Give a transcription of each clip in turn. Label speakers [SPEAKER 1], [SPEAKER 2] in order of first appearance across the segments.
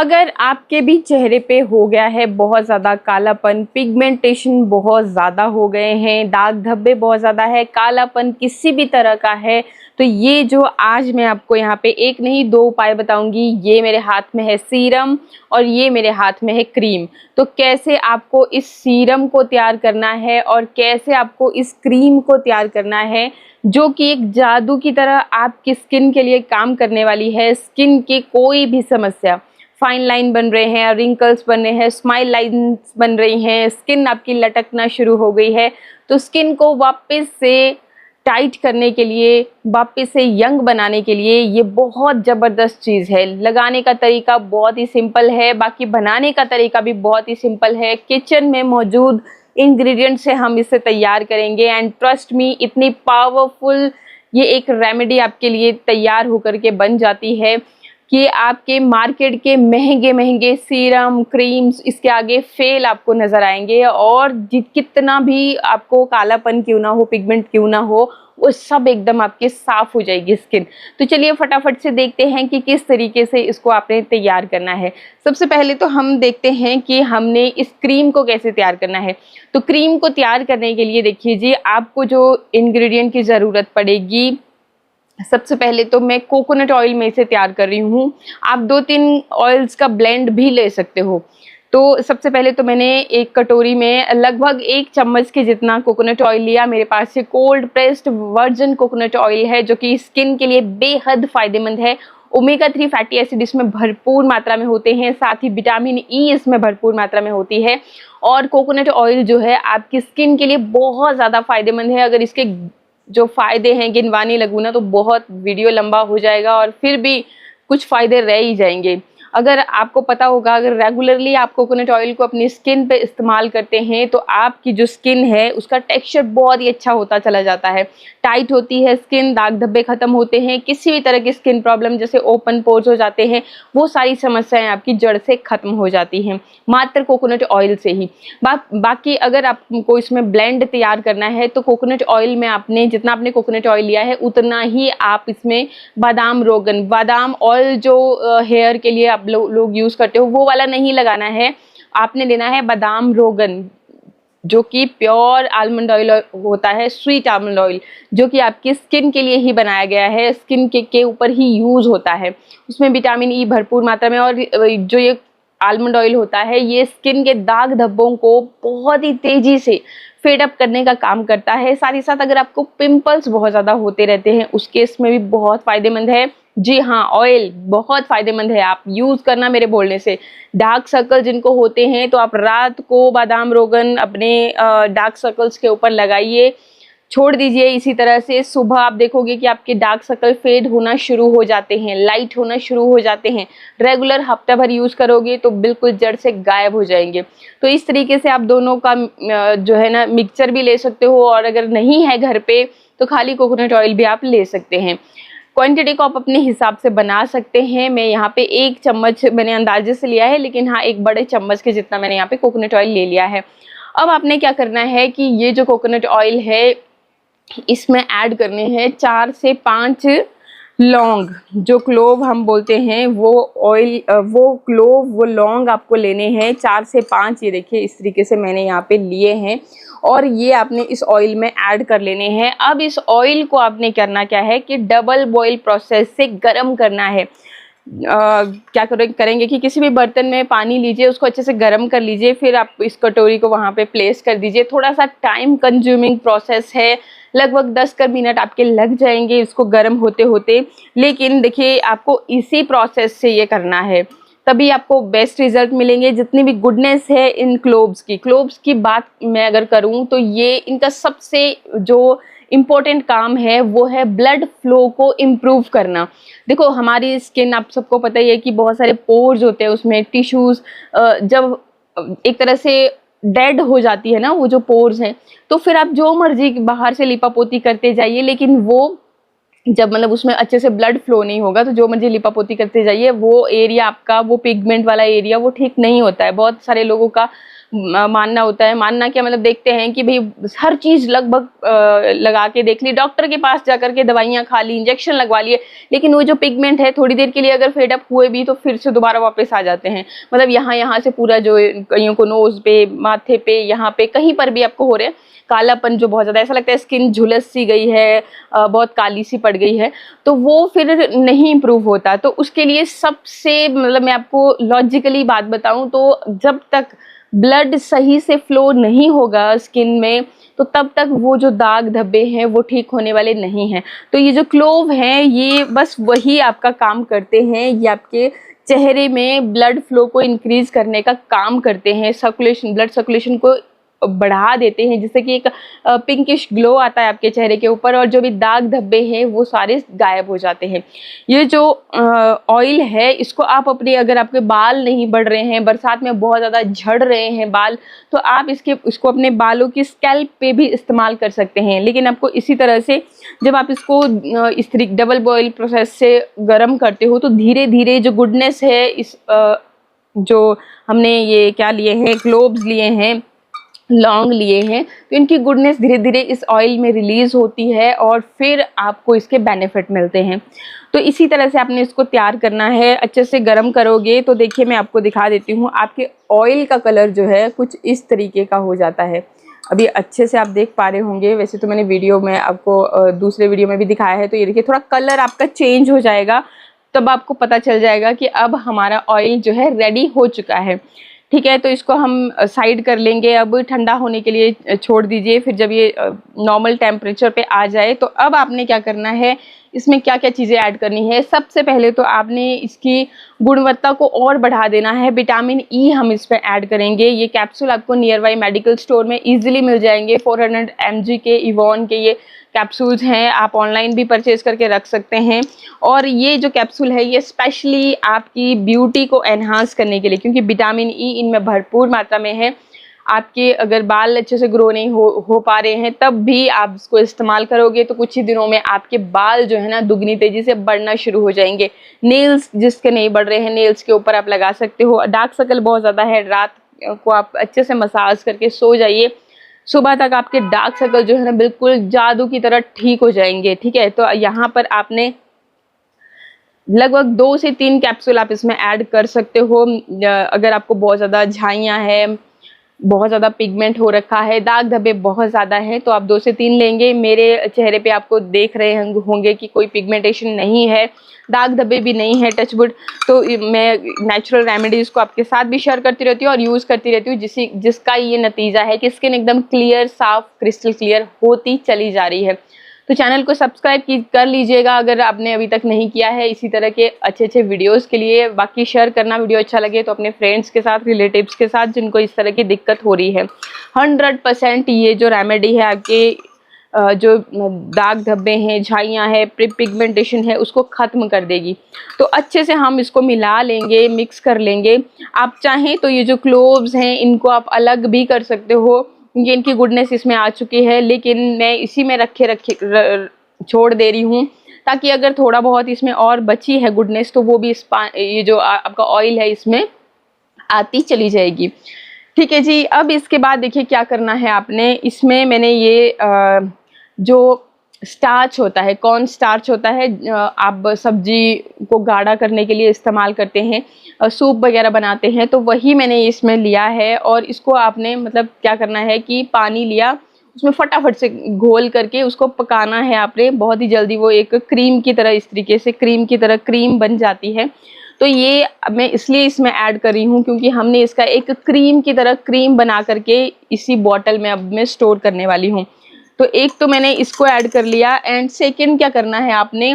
[SPEAKER 1] अगर आपके भी चेहरे पे हो गया है बहुत ज़्यादा कालापन, पिगमेंटेशन बहुत ज़्यादा हो गए हैं, दाग धब्बे बहुत ज़्यादा है, कालापन किसी भी तरह का है, तो ये जो आज मैं आपको यहाँ पे एक नहीं दो उपाय बताऊंगी। ये मेरे हाथ में है सीरम और ये मेरे हाथ में है क्रीम। तो कैसे आपको इस सीरम को तैयार करना है और कैसे आपको इस क्रीम को तैयार करना है, जो कि एक जादू की तरह आपकी स्किन के लिए काम करने वाली है। स्किन की कोई भी समस्या, फाइन लाइन बन रहे हैं, रिंकल्स बन रहे हैं, स्माइल लाइन्स बन रही हैं, स्किन आपकी लटकना शुरू हो गई है, तो स्किन को वापस से टाइट करने के लिए, वापस से यंग बनाने के लिए ये बहुत ज़बरदस्त चीज़ है। लगाने का तरीका बहुत ही सिंपल है, बाकी बनाने का तरीका भी बहुत ही सिंपल है। किचन में मौजूद इंग्रेडिएंट से हम इसे तैयार करेंगे एंड ट्रस्ट मी, इतनी पावरफुल ये एक रेमेडी आपके लिए तैयार होकर के बन जाती है कि आपके मार्केट के महंगे महंगे सीरम क्रीम्स इसके आगे फेल आपको नज़र आएंगे। और कितना भी आपको कालापन क्यों ना हो, पिगमेंट क्यों ना हो, वो सब एकदम आपके साफ हो जाएगी स्किन। तो चलिए फटाफट से देखते हैं कि किस तरीके से इसको आपने तैयार करना है। सबसे पहले तो हम देखते हैं कि हमने इस क्रीम को कैसे तैयार करना है। तो क्रीम को तैयार करने के लिए देखिए जी, आपको जो इंग्रेडिएंट की ज़रूरत पड़ेगी, सबसे पहले तो मैं कोकोनट ऑयल में इसे तैयार कर रही हूँ। आप 2-3 ऑयल्स का ब्लेंड भी ले सकते हो। तो सबसे पहले तो मैंने एक कटोरी में लगभग 1 चम्मच के जितना कोकोनट ऑयल लिया। मेरे पास से cold pressed virgin coconut oil है, जो कि स्किन के लिए बेहद फ़ायदेमंद है। ओमेगा 3 फैटी एसिड इसमें भरपूर मात्रा में होते हैं, साथ ही विटामिन ई इसमें भरपूर मात्रा में होती है। और कोकोनट ऑयल जो है आपकी स्किन के लिए बहुत ज़्यादा फ़ायदेमंद है। अगर इसके जो फ़ायदे हैं गिनवाने लगूँ ना तो बहुत वीडियो लंबा हो जाएगा और फिर भी कुछ फ़ायदे रह ही जाएंगे। अगर आपको पता होगा, अगर रेगुलरली आप कोकोनट ऑयल को अपनी स्किन पे इस्तेमाल करते हैं तो आपकी जो स्किन है उसका टेक्सचर बहुत ही अच्छा होता चला जाता है, टाइट होती है स्किन, दाग धब्बे ख़त्म होते हैं, किसी भी तरह की स्किन प्रॉब्लम जैसे ओपन पोर्स हो जाते हैं, वो सारी समस्याएं आपकी जड़ से ख़त्म हो जाती हैं मात्र कोकोनट ऑयल से ही। बाकी अगर आपको इसमें ब्लेंड तैयार करना है तो कोकोनट ऑयल में आपने जितना आपने कोकोनट ऑयल लिया है उतना ही आप इसमें बादाम रोगन, बादाम ऑयल जो हेयर के लिए आप लोग यूज़ करते हो वो वाला नहीं लगाना है। आपने लेना है बादाम रोगन, जो कि प्योर आलमंड ऑयल होता है, स्वीट आलमंड ऑयल, जो कि आपकी स्किन के लिए ही बनाया गया है, स्किन के ऊपर ही यूज़ होता है। उसमें विटामिन ई भरपूर मात्रा में, और जो ये आलमंड ऑयल होता है ये स्किन के दाग धब्बों को बहुत ही तेज़ी से फेड अप करने का काम करता है। साथ ही साथ अगर आपको पिंपल्स बहुत ज़्यादा होते रहते हैं उस केस में भी बहुत फ़ायदेमंद है। जी हाँ, ऑयल बहुत फ़ायदेमंद है, आप यूज़ करना मेरे बोलने से। डार्क सर्कल जिनको होते हैं तो आप रात को बादाम रोगन अपने डार्क सर्कल्स के ऊपर लगाइए, छोड़ दीजिए। इसी तरह से सुबह आप देखोगे कि आपके डार्क सर्कल फेड होना शुरू हो जाते हैं, लाइट होना शुरू हो जाते हैं। रेगुलर हफ्ता भर यूज़ करोगे तो बिल्कुल जड़ से गायब हो जाएंगे। तो इस तरीके से आप दोनों का जो है ना मिक्सचर भी ले सकते हो, और अगर नहीं है घर पे तो खाली कोकोनट ऑयल भी आप ले सकते हैं। क्वांटिटी को आप अपने हिसाब से बना सकते हैं। मैं यहाँ पे 1 चम्मच मैंने अंदाजे से लिया है, लेकिन हाँ 1 बड़े चम्मच के जितना मैंने यहाँ पे कोकोनट ऑयल ले लिया है। अब आपने क्या करना है कि ये जो कोकोनट ऑयल है इसमें ऐड करने हैं 4 से 5 लौंग, जो क्लोव हम बोलते हैं, वो ऑयल वो क्लोव वो लौंग आपको लेने हैं 4 से 5। ये देखिए इस तरीके से मैंने यहाँ पे लिए हैं और ये आपने इस ऑयल में ऐड कर लेने हैं। अब इस ऑयल को आपने करना क्या है कि डबल बॉईल प्रोसेस से गर्म करना है। क्या करेंगे कि किसी भी बर्तन में पानी लीजिए, उसको अच्छे से गर्म कर लीजिए, फिर आप इस कटोरी को वहाँ पे प्लेस कर दीजिए। थोड़ा सा टाइम कंज्यूमिंग प्रोसेस है, लगभग 10 मिनट आपके लग जाएंगे इसको गर्म होते होते, लेकिन देखिए आपको इसी प्रोसेस से ये करना है, तभी आपको बेस्ट रिजल्ट मिलेंगे। जितनी भी गुडनेस है इन क्लोव्स की बात मैं अगर करूँ तो ये इनका सबसे जो इम्पोर्टेंट काम है वो है ब्लड फ्लो को इम्प्रूव करना। देखो हमारी स्किन आप सबको पता ही है कि बहुत सारे पोर्स होते हैं, उसमें टिश्यूज़ जब एक तरह से डेड हो जाती है ना वो जो पोर्स हैं, तो फिर आप जो मर्जी बाहर से लिपापोती करते जाइए, लेकिन वो जब मतलब उसमें अच्छे से ब्लड फ्लो नहीं होगा तो जो मर्जी लिपापोती करते जाइए, वो एरिया आपका, वो पिगमेंट वाला एरिया वो ठीक नहीं होता है। बहुत सारे लोगों का मानना होता है। मानना क्या मतलब, देखते हैं कि भाई हर चीज़ लगभग लगा के देख ली, डॉक्टर के पास जाकर के दवाइयाँ खा ली, इंजेक्शन लगवा लिए, लेकिन वो जो पिगमेंट है थोड़ी देर के लिए अगर फेड अप हुए भी तो फिर से दोबारा वापस आ जाते हैं। मतलब यहाँ से पूरा जो कईयों को नोज पे, माथे पे, यहाँ पे कहीं पर भी आपको हो रहे हैं कालापन, जो बहुत ज़्यादा ऐसा लगता है स्किन झुलस सी गई है, बहुत काली सी पड़ गई है, तो वो फिर नहीं इम्प्रूव होता। तो उसके लिए सबसे मतलब मैं आपको लॉजिकली बात बताऊं तो जब तक ब्लड सही से फ्लो नहीं होगा स्किन में, तो तब तक वो जो दाग धब्बे हैं वो ठीक होने वाले नहीं हैं। तो ये जो क्लोव हैं ये बस वही आपका काम करते हैं, ये आपके चेहरे में ब्लड फ्लो को इंक्रीज करने का काम करते हैं, सर्कुलेशन, ब्लड सर्कुलेशन को बढ़ा देते हैं, जिससे कि एक पिंकिश ग्लो आता है आपके चेहरे के ऊपर, और जो भी दाग धब्बे हैं वो सारे गायब हो जाते हैं। ये जो ऑयल है इसको आप अपने, अगर आपके बाल नहीं बढ़ रहे हैं, बरसात में बहुत ज़्यादा झड़ रहे हैं बाल, तो आप इसको अपने बालों की स्कैल्प पे भी इस्तेमाल कर सकते हैं। लेकिन आपको इसी तरह से जब आप इसको इस तरीके डबल बॉयल प्रोसेस से गर्म करते हो तो धीरे धीरे जो गुडनेस है, इस जो हमने ये क्या लिए हैं, क्लोव्स लिए हैं, लौंग लिए हैं, तो इनकी गुडनेस धीरे धीरे इस ऑयल में रिलीज होती है और फिर आपको इसके बेनिफिट मिलते हैं। तो इसी तरह से आपने इसको तैयार करना है। अच्छे से गर्म करोगे तो देखिए मैं आपको दिखा देती हूँ, आपके ऑयल का कलर जो है कुछ इस तरीके का हो जाता है। अभी अच्छे से आप देख पा रहे होंगे, वैसे तो मैंने वीडियो में आपको दूसरे वीडियो में भी दिखाया है। तो ये देखिए थोड़ा कलर आपका चेंज हो जाएगा, तब आपको पता चल जाएगा कि अब हमारा ऑयल जो है रेडी हो चुका है। ठीक है, तो इसको हम साइड कर लेंगे, अब ठंडा होने के लिए छोड़ दीजिए। फिर जब ये नॉर्मल टेम्परेचर पे आ जाए तो अब आपने क्या करना है, इसमें क्या क्या चीज़ें ऐड करनी है। सबसे पहले तो आपने इसकी गुणवत्ता को और बढ़ा देना है। विटामिन ई हम इसमें ऐड करेंगे। ये कैप्सूल आपको नियर बाई मेडिकल स्टोर में ईजिली मिल जाएंगे। 400 mg के इवॉन के ये कैप्सूल्स हैं, आप ऑनलाइन भी परचेज करके रख सकते हैं। और ये जो कैप्सूल है ये स्पेशली आपकी ब्यूटी को एनहांस करने के लिए, क्योंकि विटामिन ई इनमें भरपूर मात्रा में है। आपके अगर बाल अच्छे से ग्रो नहीं हो पा रहे हैं तब भी आप इसको इस्तेमाल करोगे तो कुछ ही दिनों में आपके बाल जो है ना दुगनी तेजी से बढ़ना शुरू हो जाएंगे। नेल्स जिसके नहीं बढ़ रहे हैं, नेल्स के ऊपर आप लगा सकते हो। डार्क सर्कल बहुत ज़्यादा है, रात को आप अच्छे से मसाज करके सो जाइए, सुबह तक आपके डार्क सर्कल जो है ना बिल्कुल जादू की तरह ठीक हो जाएंगे। ठीक है, तो यहाँ पर आपने लगभग 2 से 3 कैप्सूल आप इसमें ऐड कर सकते हो। अगर आपको बहुत ज़्यादा झाइयाँ हैं, बहुत ज़्यादा पिगमेंट हो रखा है, दाग धब्बे बहुत ज़्यादा है, तो आप 2 से 3 लेंगे। मेरे चेहरे पे आपको देख रहे होंगे कि कोई पिगमेंटेशन नहीं है, दाग धब्बे भी नहीं है, टचवुड। तो मैं नेचुरल रेमेडीज़ को आपके साथ भी शेयर करती रहती हूँ और यूज़ करती रहती हूँ, जिसका ये नतीजा है कि स्किन एकदम क्लियर, साफ, क्रिस्टल क्लियर होती चली जा रही है। तो चैनल को सब्सक्राइब कर लीजिएगा अगर आपने अभी तक नहीं किया है, इसी तरह के अच्छे अच्छे वीडियोस के लिए। बाकी शेयर करना, वीडियो अच्छा लगे तो अपने फ्रेंड्स के साथ, रिलेटिव्स के साथ जिनको इस तरह की दिक्कत हो रही है। 100% ये जो रेमेडी है आपके जो दाग धब्बे हैं, झाइयाँ हैं, पिगमेंटेशन है, उसको ख़त्म कर देगी। तो अच्छे से हम इसको मिला लेंगे, मिक्स कर लेंगे। आप चाहें तो ये जो क्लोव्स हैं इनको आप अलग भी कर सकते हो, क्योंकि इनकी गुडनेस इसमें आ चुकी है, लेकिन मैं इसी में रखे छोड़ दे रही हूँ ताकि अगर थोड़ा बहुत इसमें और बची है गुडनेस तो वो भी ये जो आपका ऑयल है इसमें आती चली जाएगी। ठीक है जी। अब इसके बाद देखिए क्या करना है आपने, इसमें मैंने ये जो स्टार्च होता है, कॉर्न स्टार्च होता है, आप सब्जी को गाढ़ा करने के लिए इस्तेमाल करते हैं, सूप वगैरह बनाते हैं, तो वही मैंने इसमें लिया है। और इसको आपने मतलब क्या करना है कि पानी लिया, उसमें फटाफट से घोल करके उसको पकाना है आपने। बहुत ही जल्दी वो एक क्रीम की तरह, इस तरीके से क्रीम की तरह क्रीम बन जाती है। तो ये मैं इसलिए इसमें ऐड कर रही हूँ क्योंकि हमने इसका एक क्रीम की तरह क्रीम बना करके इसी बॉटल में अब मैं स्टोर करने वाली हूँ। तो एक तो मैंने इसको ऐड कर लिया, एंड सेकंड क्या करना है आपने,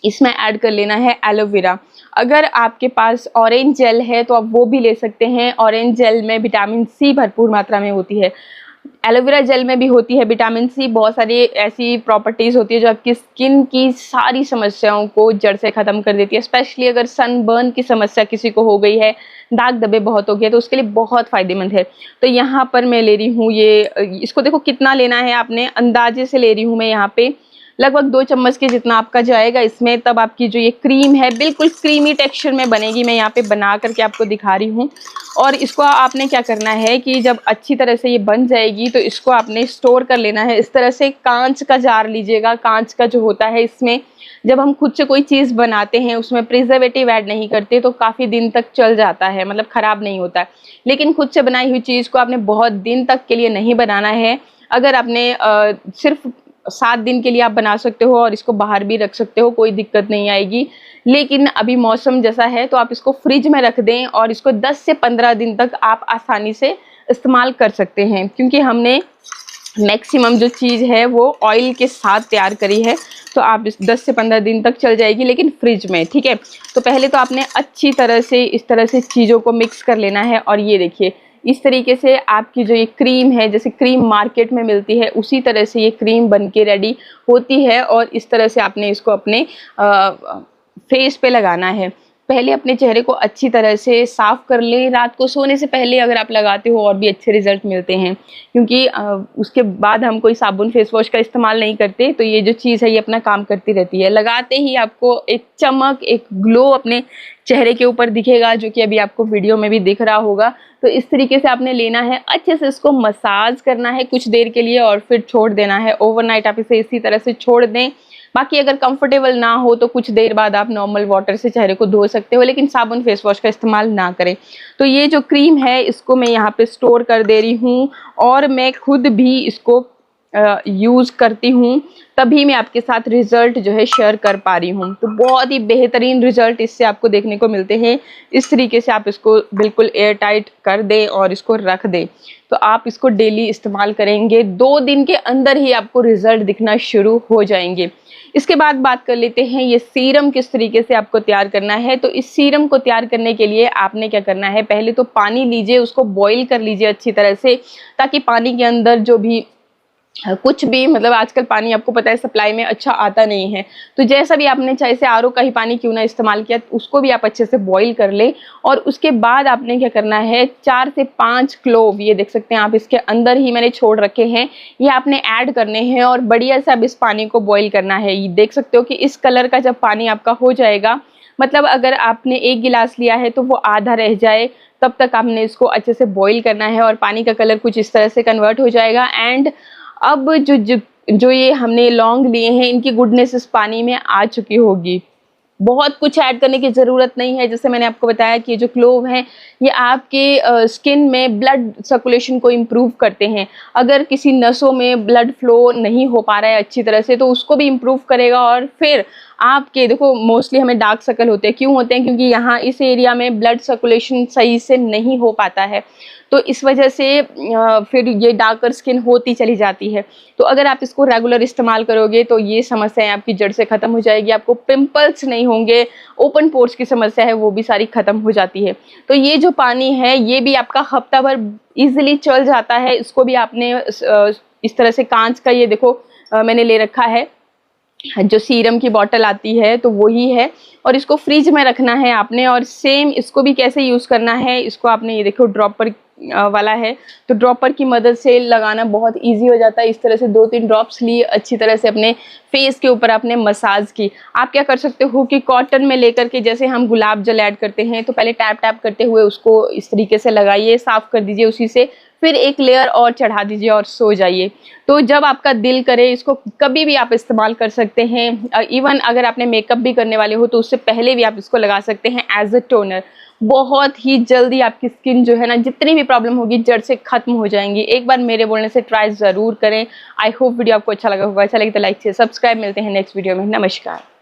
[SPEAKER 1] इसमें ऐड कर लेना है एलोवेरा। अगर आपके पास ऑरेंज जेल है तो आप वो भी ले सकते हैं। ऑरेंज जेल में विटामिन सी भरपूर मात्रा में होती है, एलोवेरा जेल में भी होती है विटामिन सी। बहुत सारी ऐसी प्रॉपर्टीज़ होती है जो आपकी स्किन की सारी समस्याओं को जड़ से ख़त्म कर देती है। स्पेशली अगर सनबर्न की समस्या किसी को हो गई है, दाग धब्बे बहुत हो गए, तो उसके लिए बहुत फ़ायदेमंद है। तो यहाँ पर मैं ले रही हूँ ये, इसको देखो कितना लेना है आपने, अंदाजे से ले रही हूँ मैं यहाँ पे लगभग 2 चम्मच के जितना आपका जाएगा इसमें, तब आपकी जो ये क्रीम है बिल्कुल क्रीमी टेक्सचर में बनेगी। मैं यहाँ पे बना करके आपको दिखा रही हूँ। और इसको आपने क्या करना है कि जब अच्छी तरह से ये बन जाएगी तो इसको आपने स्टोर कर लेना है। इस तरह से कांच का जार लीजिएगा। कांच का जो होता है, इसमें जब हम खुद से कोई चीज़ बनाते हैं उसमें प्रिजर्वेटिव ऐड नहीं करते तो काफ़ी दिन तक चल जाता है, मतलब ख़राब नहीं होता है। लेकिन खुद से बनाई हुई चीज़ को आपने बहुत दिन तक के लिए नहीं बनाना है। अगर आपने सिर्फ 7 दिन के लिए आप बना सकते हो और इसको बाहर भी रख सकते हो, कोई दिक्कत नहीं आएगी। लेकिन अभी मौसम जैसा है तो आप इसको फ्रिज में रख दें और इसको 10 से 15 दिन तक आप आसानी से इस्तेमाल कर सकते हैं, क्योंकि हमने मैक्सिमम जो चीज़ है वो ऑयल के साथ तैयार करी है। तो आप इस 10 से 15 दिन तक चल जाएगी, लेकिन फ्रिज में, ठीक है। तो पहले तो आपने अच्छी तरह से इस तरह से चीज़ों को मिक्स कर लेना है। और ये देखिए, इस तरीके से आपकी जो ये क्रीम है, जैसे क्रीम मार्केट में मिलती है उसी तरह से ये क्रीम बनके रेडी होती है। और इस तरह से आपने इसको अपने फेस पे लगाना है। पहले अपने चेहरे को अच्छी तरह से साफ़ कर लें। रात को सोने से पहले अगर आप लगाते हो और भी अच्छे रिजल्ट मिलते हैं, क्योंकि उसके बाद हम कोई साबुन फेस वॉश का इस्तेमाल नहीं करते। तो ये जो चीज़ है ये अपना काम करती रहती है। लगाते ही आपको एक चमक, एक ग्लो अपने चेहरे के ऊपर दिखेगा, जो कि अभी आपको वीडियो में भी दिख रहा होगा। तो इस तरीके से आपने लेना है, अच्छे से इसको मसाज करना है कुछ देर के लिए और फिर छोड़ देना है। ओवरनाइट आप इसे इसी तरह से छोड़ दें। बाकी अगर कंफर्टेबल ना हो तो कुछ देर बाद आप नॉर्मल वाटर से चेहरे को धो सकते हो, लेकिन साबुन फेस वॉश का इस्तेमाल ना करें। तो ये जो क्रीम है इसको मैं यहाँ पे स्टोर कर दे रही हूँ और मैं खुद भी इसको यूज़ करती हूँ, तभी मैं आपके साथ रिज़ल्ट जो है शेयर कर पा रही हूँ। तो बहुत ही बेहतरीन रिज़ल्ट इससे आपको देखने को मिलते हैं। इस तरीके से आप इसको बिल्कुल एयर टाइट कर दें और इसको रख दें। तो आप इसको डेली इस्तेमाल करेंगे, 2 दिन के अंदर ही आपको रिज़ल्ट दिखना शुरू हो जाएंगे। इसके बाद बात कर लेते हैं ये सीरम किस तरीके से आपको तैयार करना है। तो इस सीरम को तैयार करने के लिए आपने क्या करना है, पहले तो पानी लीजिए, उसको बॉईल कर लीजिए अच्छी तरह से, ताकि पानी के अंदर जो भी कुछ भी, मतलब आजकल पानी आपको पता है सप्लाई में अच्छा आता नहीं है। तो जैसा भी आपने, चाहे से आरओ का ही पानी क्यों ना इस्तेमाल किया, उसको भी आप अच्छे से बॉईल कर ले। और उसके बाद आपने क्या करना है, 4 से 5 क्लोव, ये देख सकते हैं आप, इसके अंदर ही मैंने छोड़ रखे हैं, ये आपने ऐड करने हैं और बढ़िया से अब इस पानी को बॉईल करना है। ये देख सकते हो कि इस कलर का जब पानी आपका हो जाएगा, मतलब अगर आपने 1 गिलास लिया है तो वो आधा रह जाए, तब तक आपने इसको अच्छे से बॉईल करना है और पानी का कलर कुछ इस तरह से कन्वर्ट हो जाएगा। एंड अब जो ये हमने लौंग लिए हैं, इनकी गुडनेस इस पानी में आ चुकी होगी। बहुत कुछ ऐड करने की ज़रूरत नहीं है। जैसे मैंने आपको बताया कि ये जो क्लोव हैं ये आपके स्किन में ब्लड सर्कुलेशन को इम्प्रूव करते हैं। अगर किसी नसों में ब्लड फ्लो नहीं हो पा रहा है अच्छी तरह से, तो उसको भी इम्प्रूव करेगा। और फिर आपके, देखो मोस्टली हमें डार्क सर्कल होते हैं, क्यों होते हैं, क्योंकि यहाँ इस एरिया में ब्लड सर्कुलेशन सही से नहीं हो पाता है। तो इस वजह से फिर ये डार्कर स्किन होती चली जाती है। तो अगर आप इसको रेगुलर इस्तेमाल करोगे तो ये समस्याएं आपकी जड़ से ख़त्म हो जाएगी। आपको पिंपल्स नहीं होंगे, ओपन पोर्स की समस्या है वो भी सारी ख़त्म हो जाती है। तो ये जो पानी है ये भी आपका हफ्ता भर ईजिली चल जाता है। इसको भी आपने इस तरह से कांच का, ये देखो मैंने ले रखा है, जो सीरम की बोतल आती है तो वही है, और इसको फ्रिज में रखना है आपने। और सेम इसको भी कैसे यूज़ करना है, इसको आपने, ये देखो ड्रॉपर वाला है, तो ड्रॉपर की मदद से लगाना बहुत इजी हो जाता है। इस तरह से 2-3 ड्रॉप्स लिए, अच्छी तरह से अपने फेस के ऊपर आपने मसाज की। आप क्या कर सकते हो कि कॉटन में लेकर के, जैसे हम गुलाब जल ऐड करते हैं तो पहले टैप टैप करते हुए उसको इस तरीके से लगाइए, साफ़ कर दीजिए उसी से, फिर एक लेयर और चढ़ा दीजिए और सो जाइए। तो जब आपका दिल करे, इसको कभी भी आप इस्तेमाल कर सकते हैं। इवन अगर आपने मेकअप भी करने वाले हो तो उससे पहले भी आप इसको लगा सकते हैं एज अ टोनर। बहुत ही जल्दी आपकी स्किन जो है ना, जितनी भी प्रॉब्लम होगी जड़ से खत्म हो जाएंगी। एक बार मेरे बोलने से ट्राई ज़रूर करें। आई होप वीडियो आपको अच्छा लगा होगा। अच्छा लगे तो लाइक से सब्सक्राइब। मिलते हैं नेक्स्ट वीडियो में। नमस्कार।